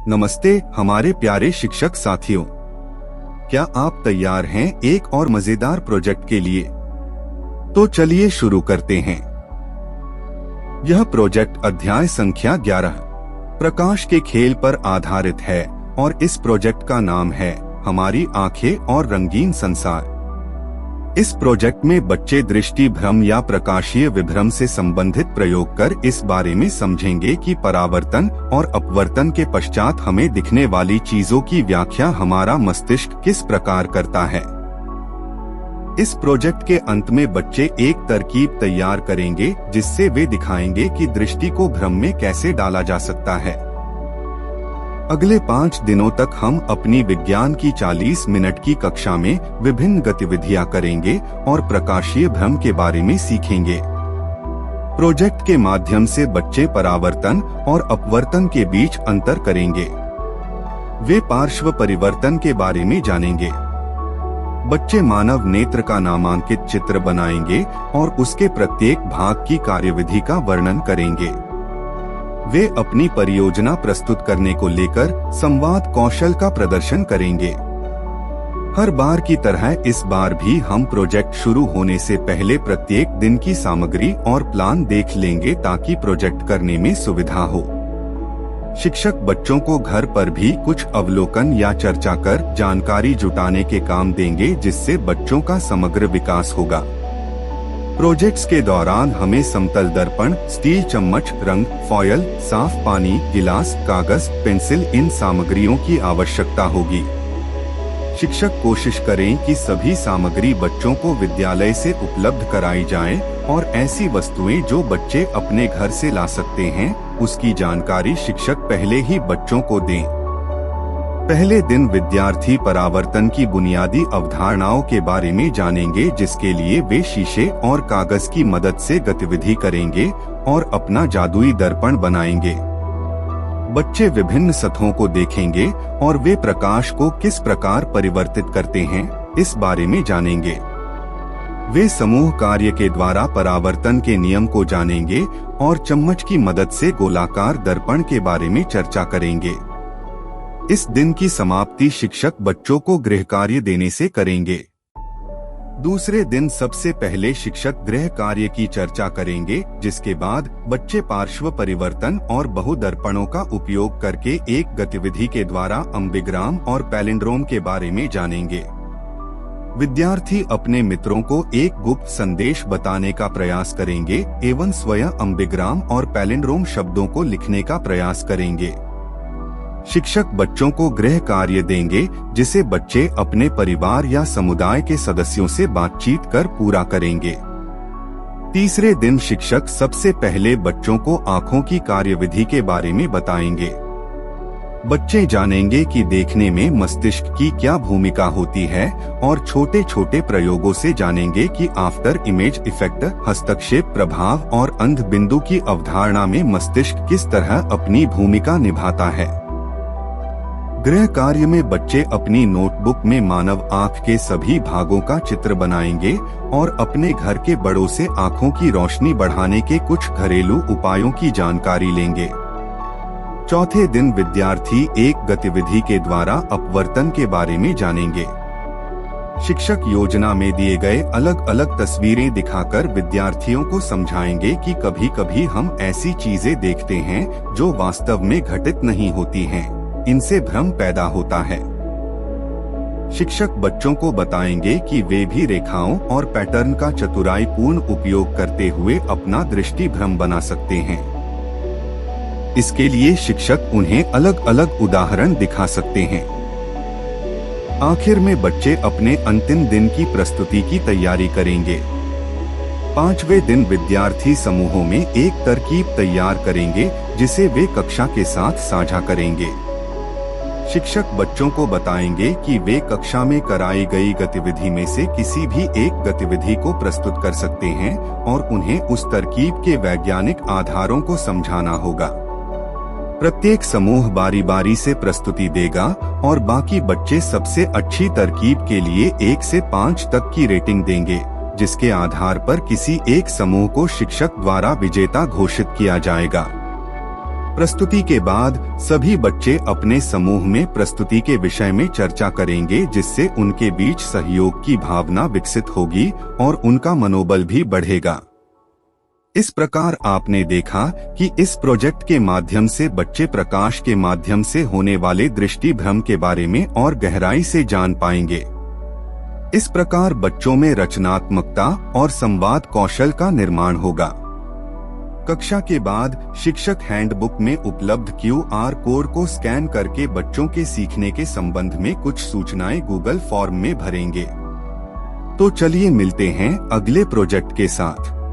नमस्ते हमारे प्यारे शिक्षक साथियों, क्या आप तैयार हैं एक और मजेदार प्रोजेक्ट के लिए? तो चलिए शुरू करते हैं। यह प्रोजेक्ट अध्याय संख्या 11 प्रकाश के खेल पर आधारित है और इस प्रोजेक्ट का नाम है हमारी आंखें और रंगीन संसार। इस प्रोजेक्ट में बच्चे दृष्टि भ्रम या प्रकाशीय विभ्रम से संबंधित प्रयोग कर इस बारे में समझेंगे कि परावर्तन और अपवर्तन के पश्चात हमें दिखने वाली चीजों की व्याख्या हमारा मस्तिष्क किस प्रकार करता है। इस प्रोजेक्ट के अंत में बच्चे एक तरकीब तैयार करेंगे जिससे वे दिखाएंगे कि दृष्टि को भ्रम में कैसे डाला जा सकता है। अगले 5 दिनों तक हम अपनी विज्ञान की 40 मिनट की कक्षा में विभिन्न गतिविधियां करेंगे और प्रकाशीय भ्रम के बारे में सीखेंगे। प्रोजेक्ट के माध्यम से बच्चे परावर्तन और अपवर्तन के बीच अंतर करेंगे। वे पार्श्व परिवर्तन के बारे में जानेंगे। बच्चे मानव नेत्र का नामांकित चित्र बनाएंगे और उसके प्रत्येक भाग की कार्यविधि का वर्णन करेंगे। वे अपनी परियोजना प्रस्तुत करने को लेकर संवाद कौशल का प्रदर्शन करेंगे। हर बार की तरह इस बार भी हम प्रोजेक्ट शुरू होने से पहले प्रत्येक दिन की सामग्री और प्लान देख लेंगे ताकि प्रोजेक्ट करने में सुविधा हो। शिक्षक बच्चों को घर पर भी कुछ अवलोकन या चर्चा कर जानकारी जुटाने के काम देंगे जिससे बच्चों का समग्र विकास होगा। प्रोजेक्ट्स के दौरान हमें समतल दर्पण, स्टील चम्मच, रंग, फॉयल, साफ पानी, गिलास, कागज, पेंसिल इन सामग्रियों की आवश्यकता होगी। शिक्षक कोशिश करें कि सभी सामग्री बच्चों को विद्यालय से उपलब्ध कराई जाएं और ऐसी वस्तुएं जो बच्चे अपने घर से ला सकते हैं उसकी जानकारी शिक्षक पहले ही बच्चों को दें। पहले दिन विद्यार्थी परावर्तन की बुनियादी अवधारणाओं के बारे में जानेंगे जिसके लिए वे शीशे और कागज की मदद से गतिविधि करेंगे और अपना जादुई दर्पण बनाएंगे। बच्चे विभिन्न सतहों को देखेंगे और वे प्रकाश को किस प्रकार परिवर्तित करते हैं इस बारे में जानेंगे। वे समूह कार्य के द्वारा परावर्तन के नियम को जानेंगे और चम्मच की मदद से गोलाकार दर्पण के बारे में चर्चा करेंगे। इस दिन की समाप्ति शिक्षक बच्चों को गृह कार्य देने से करेंगे। दूसरे दिन सबसे पहले शिक्षक गृह कार्य की चर्चा करेंगे जिसके बाद बच्चे पार्श्व परिवर्तन और बहुदर्पणों का उपयोग करके एक गतिविधि के द्वारा अम्बिग्राम और पैलिंड्रोम के बारे में जानेंगे। विद्यार्थी अपने मित्रों को एक गुप्त संदेश बताने का प्रयास करेंगे एवं स्वयं अम्बिग्राम और पैलिंड्रोम शब्दों को लिखने का प्रयास करेंगे। शिक्षक बच्चों को गृह कार्य देंगे जिसे बच्चे अपने परिवार या समुदाय के सदस्यों से बातचीत कर पूरा करेंगे। तीसरे दिन शिक्षक सबसे पहले बच्चों को आँखों की कार्यविधि के बारे में बताएंगे। बच्चे जानेंगे कि देखने में मस्तिष्क की क्या भूमिका होती है और छोटे छोटे प्रयोगों से जानेंगे कि आफ्टर इमेज इफेक्ट, हस्तक्षेप प्रभाव और अंध बिंदु की अवधारणा में मस्तिष्क किस तरह अपनी भूमिका निभाता है। गृह कार्य में बच्चे अपनी नोटबुक में मानव आँख के सभी भागों का चित्र बनाएंगे और अपने घर के बड़ों से आँखों की रोशनी बढ़ाने के कुछ घरेलू उपायों की जानकारी लेंगे। चौथे दिन विद्यार्थी एक गतिविधि के द्वारा अपवर्तन के बारे में जानेंगे। शिक्षक योजना में दिए गए अलग अलग तस्वीरें दिखाकर विद्यार्थियों को समझाएंगे कि कभी कभी हम ऐसी चीजें देखते हैं जो वास्तव में घटित नहीं होती हैं। इनसे भ्रम पैदा होता है। शिक्षक बच्चों को बताएंगे कि वे भी रेखाओं और पैटर्न का चतुराईपूर्ण उपयोग करते हुए अपना दृष्टि भ्रम बना सकते हैं। इसके लिए शिक्षक उन्हें अलग अलग उदाहरण दिखा सकते हैं। आखिर में बच्चे अपने अंतिम दिन की प्रस्तुति की तैयारी करेंगे। 5वें दिन विद्यार्थी समूहों में एक तरकीब तैयार करेंगे जिसे वे कक्षा के साथ साझा करेंगे। शिक्षक बच्चों को बताएंगे कि वे कक्षा में कराई गई गतिविधि में से किसी भी एक गतिविधि को प्रस्तुत कर सकते हैं और उन्हें उस तरकीब के वैज्ञानिक आधारों को समझाना होगा। प्रत्येक समूह बारी बारी से प्रस्तुति देगा और बाकी बच्चे सबसे अच्छी तरकीब के लिए 1 से 5 तक की रेटिंग देंगे जिसके आधार पर किसी एक समूह को शिक्षक द्वारा विजेता घोषित किया जाएगा। प्रस्तुति के बाद सभी बच्चे अपने समूह में प्रस्तुति के विषय में चर्चा करेंगे, जिससे उनके बीच सहयोग की भावना विकसित होगी और उनका मनोबल भी बढ़ेगा। इस प्रकार आपने देखा कि इस प्रोजेक्ट के माध्यम से बच्चे प्रकाश के माध्यम से होने वाले दृष्टि भ्रम के बारे में और गहराई से जान पाएंगे। इस प्रकार बच्चों में रचनात्मकता और संवाद कौशल का निर्माण होगा। कक्षा के बाद शिक्षक हैंडबुक में उपलब्ध QR कोड को स्कैन करके बच्चों के सीखने के संबंध में कुछ सूचनाएं गूगल फॉर्म में भरेंगे। तो चलिए मिलते हैं अगले प्रोजेक्ट के साथ।